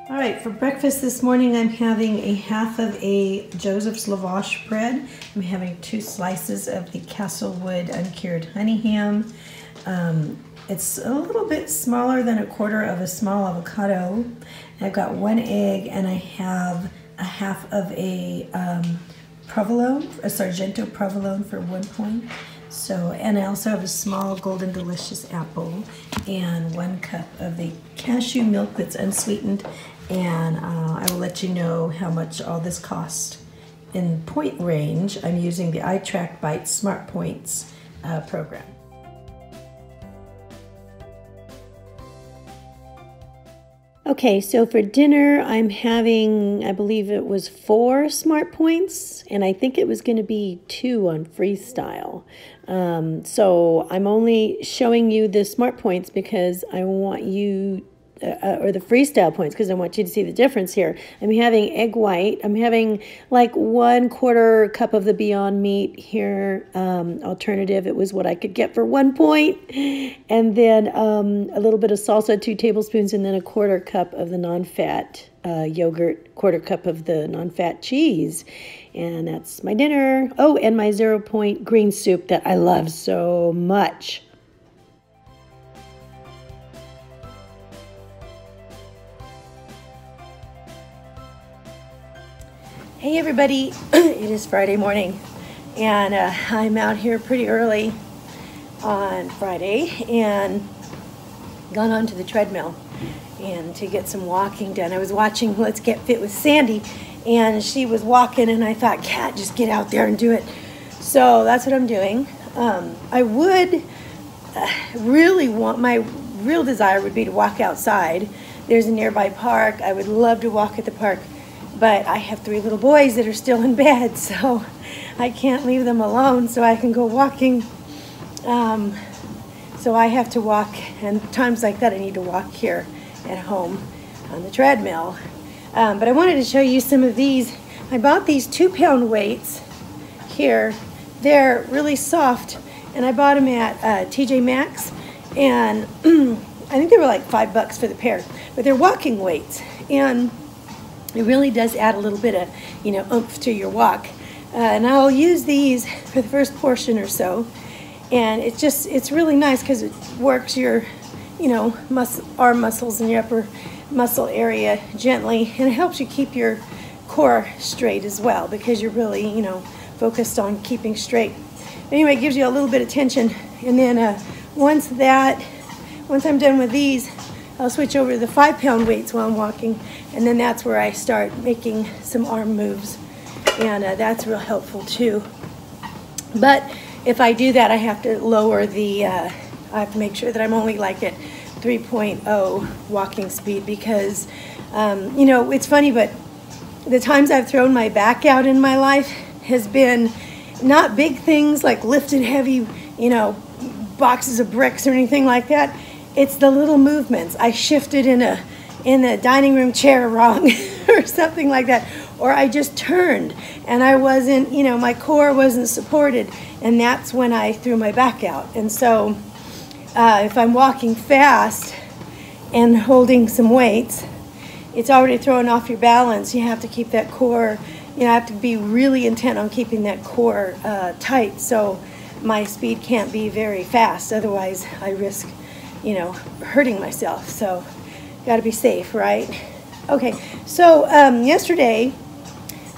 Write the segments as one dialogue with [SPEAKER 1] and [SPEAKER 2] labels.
[SPEAKER 1] All right, for breakfast this morning, I'm having a half of a Joseph's Lavash bread. I'm having 2 slices of the Castlewood uncured honey ham. It's a little bit smaller than 1/4 of a small avocado. I've got 1 egg, and I have a half of a provolone, a Sargento provolone for 1 point. So, and I also have a small Golden Delicious apple and 1 cup of the cashew milk that's unsweetened. And I will let you know how much all this cost in point range. I'm using the ITrackBites Smartpoints program. Okay, so for dinner, I'm having, I believe it was 4 Smartpoints, and I think it was going to be 2 on Freestyle. So I'm only showing you the Smartpoints because I want you, or the Freestyle points, because I want you to see the difference here. I'm having egg white. I'm having like 1/4 cup of the Beyond Meat here, alternative. It was what I could get for 1 point. And then a little bit of salsa, 2 tablespoons, and then 1/4 cup of the non-fat yogurt, 1/4 cup of the non-fat cheese. And that's my dinner. Oh, and my 0 point green soup that I love so much. Hey everybody, it is Friday morning, and I'm out here pretty early on Friday and gone onto the treadmill and to get some walking done. I was watching Let's Get Fit with Sandy, and she was walking, and I thought, Kat, just get out there and do it. So that's what I'm doing. I would really want, my real desire would be to walk outside. There's a nearby park. I would love to walk at the park. But I have 3 little boys that are still in bed, so I can't leave them alone so I can go walking. So I have to walk, and times like that I need to walk here at home on the treadmill. But I wanted to show you some of these. I bought these 2-pound weights here. They're really soft, and I bought them at TJ Maxx, and I think they were like $5 for the pair. But they're walking weights, and it really does add a little bit of, oomph to your walk. And I'll use these for the first portion or so. And it's really nice because it works your, arm muscles and your upper muscle area gently. And it helps you keep your core straight as well because you're really, focused on keeping straight. Anyway, it gives you a little bit of tension. And then once I'm done with these, I'll switch over to the 5-pound weights while I'm walking, and then that's where I start making some arm moves, and that's real helpful too. But if I do that, I have to lower the, I have to make sure that I'm only like at 3.0 walking speed because, it's funny, but the times I've thrown my back out in my life has been not big things like lifted heavy, boxes of bricks or anything like that. It's the little movements. I shifted in the dining room chair wrong or something like that. Or I just turned and I wasn't, my core wasn't supported. And that's when I threw my back out. And so if I'm walking fast and holding some weights, it's already throwing off your balance. You have to keep that core, I have to be really intent on keeping that core tight. So my speed can't be very fast. Otherwise I risk hurting myself. So got to be safe, right? Okay, so yesterday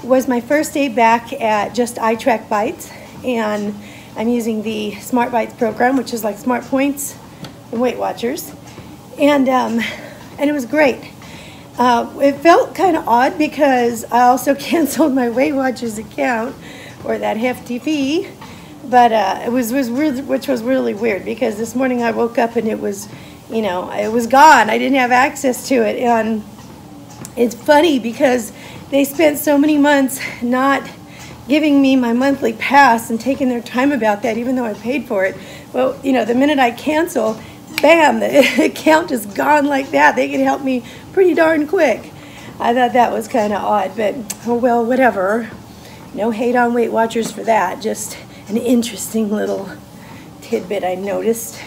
[SPEAKER 1] was my first day back at just ITrackBites, and I'm using the SmartBites program, which is like Smartpoints and Weight Watchers, and it was great. It felt kind of odd because I also canceled my Weight Watchers account, or that hefty fee. But it was weird, which was really weird because this morning I woke up and it was, it was gone. I didn't have access to it. And it's funny because they spent so many months not giving me my monthly pass and taking their time about that, even though I paid for it. Well, the minute I cancel, bam, the account is gone like that. They can help me pretty darn quick. I thought that was kind of odd, but oh well, whatever. No hate on Weight Watchers for that. Just an interesting little tidbit I noticed.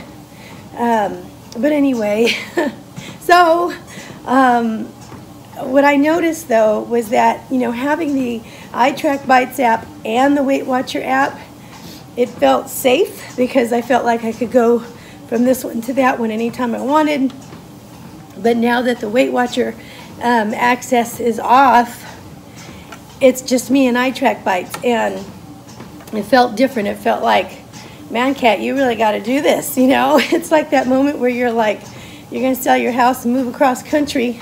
[SPEAKER 1] But anyway, so what I noticed though was that, you know, having the ITrackBites app and the Weight Watcher app, it felt safe because I felt like I could go from this one to that one anytime I wanted. But now that the Weight Watcher access is off, it's just me and ITrackBites, and it felt different. It felt like, man, Kat, you really got to do this, you know? It's like that moment where you're like, you're going to sell your house and move across country.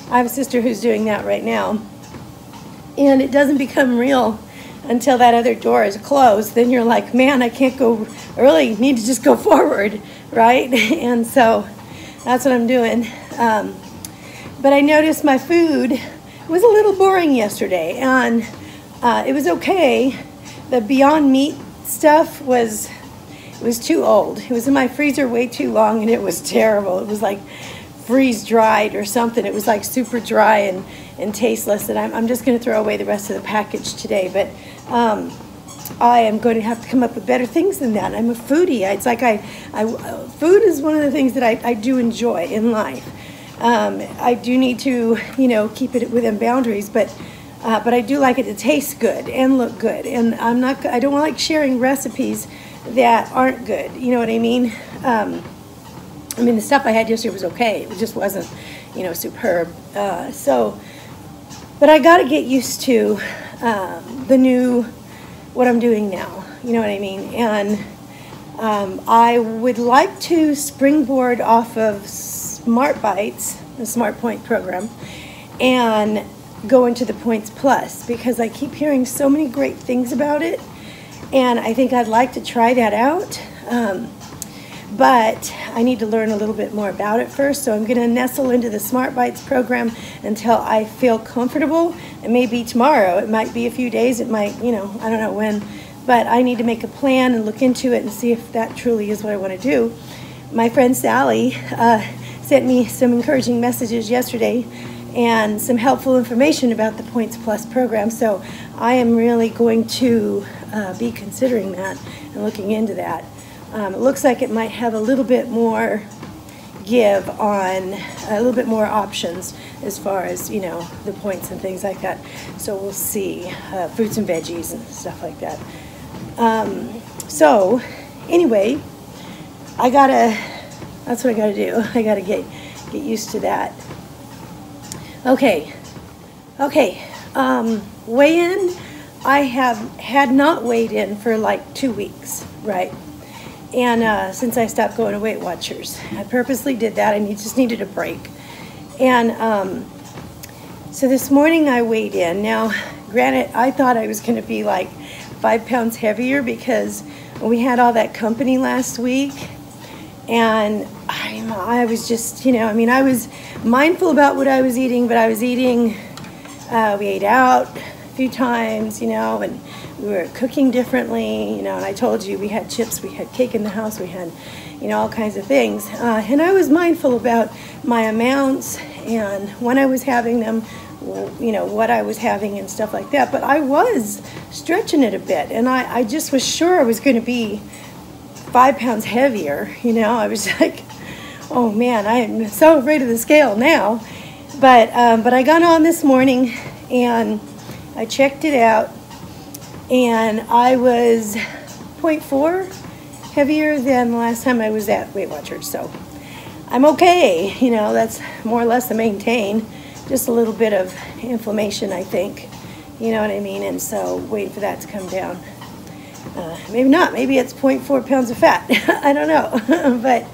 [SPEAKER 1] I have a sister who's doing that right now. And it doesn't become real until that other door is closed. Then you're like, man, I can't go early. You need to just go forward, right? And so that's what I'm doing. But I noticed my food was a little boring yesterday, and it was okay. The Beyond Meat stuff was too old. It was in my freezer way too long, and it was terrible. It was like freeze-dried or something. It was like super dry and tasteless, and I'm just going to throw away the rest of the package today. But I am going to have to come up with better things than that. I'm a foodie. It's like food is one of the things that I do enjoy in life. I do need to, you know, keep it within boundaries, but I do like it to taste good and look good. And I don't like sharing recipes that aren't good. You know what I mean? I mean, the stuff I had yesterday was okay. It just wasn't, you know, superb. But I got to get used to what I'm doing now. You know what I mean? And I would like to springboard off of SmartBites, the SmartPoint program, and go into the Points Plus, because I keep hearing so many great things about it, and I think I'd like to try that out. But I need to learn a little bit more about it first, so I'm going to nestle into the SmartBites program until I feel comfortable. It may be tomorrow, it might be a few days, it might, you know, I don't know when, but I need to make a plan and look into it and see if that truly is what I want to do. My friend Sally sent me some encouraging messages yesterday and some helpful information about the Points Plus program, so I am really going to be considering that and looking into that. It looks like it might have a little bit more give on, a little bit more options as far as, you know, the points and things like that. So we'll see, fruits and veggies and stuff like that. So anyway, that's what I gotta do. I gotta get used to that. Okay, weigh in. I had not weighed in for like 2 weeks, right? And since I stopped going to Weight Watchers, I purposely did that. I just needed a break. And so this morning I weighed in. Now, granted, I thought I was going to be like 5 pounds heavier because we had all that company last week. And I was just, you know, I mean, I was mindful about what I was eating, but I was eating, we ate out a few times, you know, and we were cooking differently, you know, and I told you we had chips, we had cake in the house, we had, you know, all kinds of things. And I was mindful about my amounts and when I was having them, you know, what I was having and stuff like that. But I was stretching it a bit, and I just was sure I was going to be 5 pounds heavier, you know. I was like, oh man, I am so afraid of the scale now. But I got on this morning and I checked it out, and I was 0.4 heavier than the last time I was at Weight Watchers. So I'm okay, you know, that's more or less to maintain. Just a little bit of inflammation, I think, you know what I mean, and so waiting for that to come down. Maybe not, maybe it's 0.4 pounds of fat, I don't know, but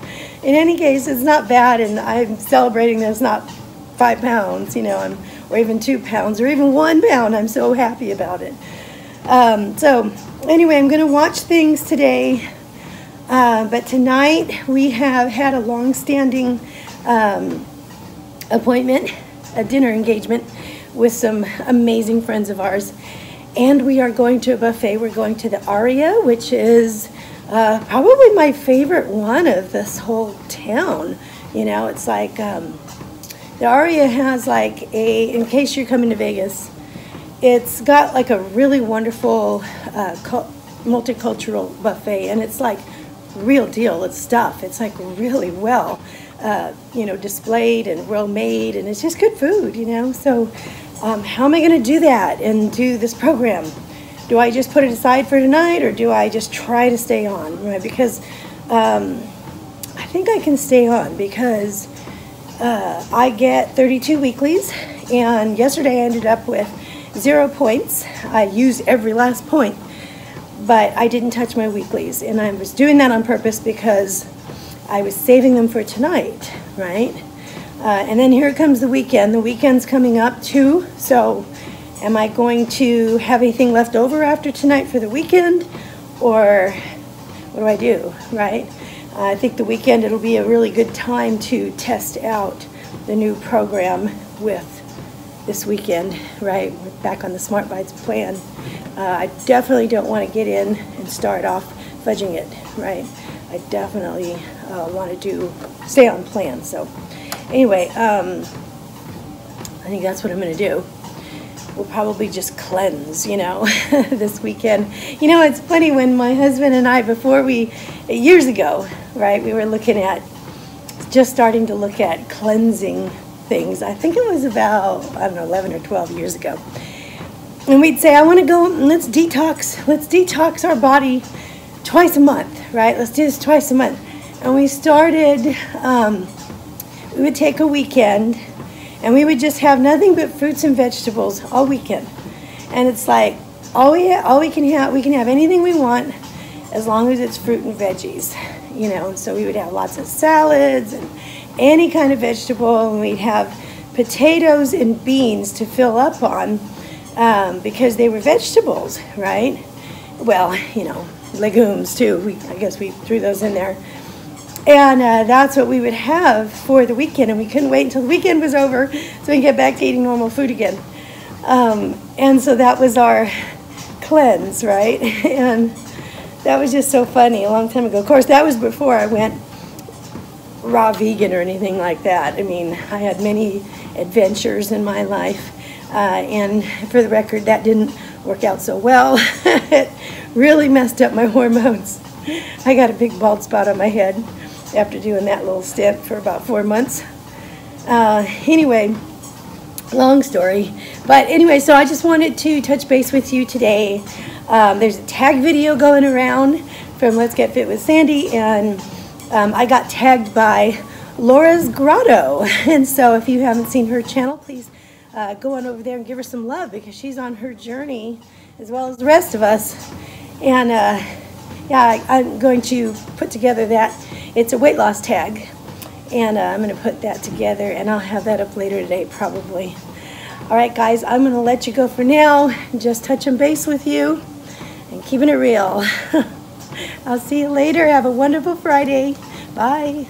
[SPEAKER 1] in any case, it's not bad, and I'm celebrating that it's not 5 pounds, you know, or even 2 pounds, or even 1 pound. I'm so happy about it. So anyway, I'm going to watch things today, but tonight we have had a long-standing appointment, a dinner engagement with some amazing friends of ours, and we are going to a buffet. We're going to the Aria, which is probably my favorite one of this whole town. You know, it's like the Aria has like in case you're coming to Vegas, it's got like a really wonderful multicultural buffet, and it's like real deal stuff. It's like really well, you know, displayed and well made, and it's just good food, you know. So how am I going to do that and do this program? Do I just put it aside for tonight, or do I just try to stay on, right? Because I think I can stay on, because I get 32 weeklies, and yesterday I ended up with 0 points. I used every last point, but I didn't touch my weeklies, and I was doing that on purpose because I was saving them for tonight, right? And then here comes the weekend. The weekend's coming up too, so am I going to have anything left over after tonight for the weekend, or what do I do, right? I think the weekend, it'll be a really good time to test out the new program with this weekend, right? We're back on the SmartBites plan. I definitely don't want to get in and start off fudging it, right? I definitely want to stay on plan. So anyway, I think that's what I'm going to do. We'll probably just cleanse, you know, this weekend. You know, it's funny, when my husband and I, years ago, right, we were just starting to look at cleansing things. I think it was about, I don't know, 11 or 12 years ago. And we'd say, I want to go, let's detox our body twice a month, right? Let's do this twice a month. And we started, we would take a weekend, and we would just have nothing but fruits and vegetables all weekend. And it's like, we can have anything we want as long as it's fruit and veggies, you know. And so we would have lots of salads and any kind of vegetable, and we'd have potatoes and beans to fill up on, because they were vegetables, right? Well, you know, legumes too. I guess we threw those in there. And that's what we would have for the weekend, and we couldn't wait until the weekend was over so we could get back to eating normal food again. And so that was our cleanse, right? And that was just so funny, a long time ago. Of course, that was before I went raw vegan or anything like that. I mean, I had many adventures in my life, and for the record, that didn't work out so well. It really messed up my hormones. I got a big bald spot on my head after doing that little stint for about 4 months. Anyway, long story. But anyway, so I just wanted to touch base with you today. There's a tag video going around from Let's Get Fit with Sandy, and I got tagged by Laura's Grotto. And so if you haven't seen her channel, please go on over there and give her some love, because she's on her journey as well as the rest of us. And yeah, I'm going to put together that. It's a weight loss tag, and I'm going to put that together, and I'll have that up later today probably. All right, guys, I'm going to let you go for now. Just touching base with you and keeping it real. I'll see you later. Have a wonderful Friday. Bye.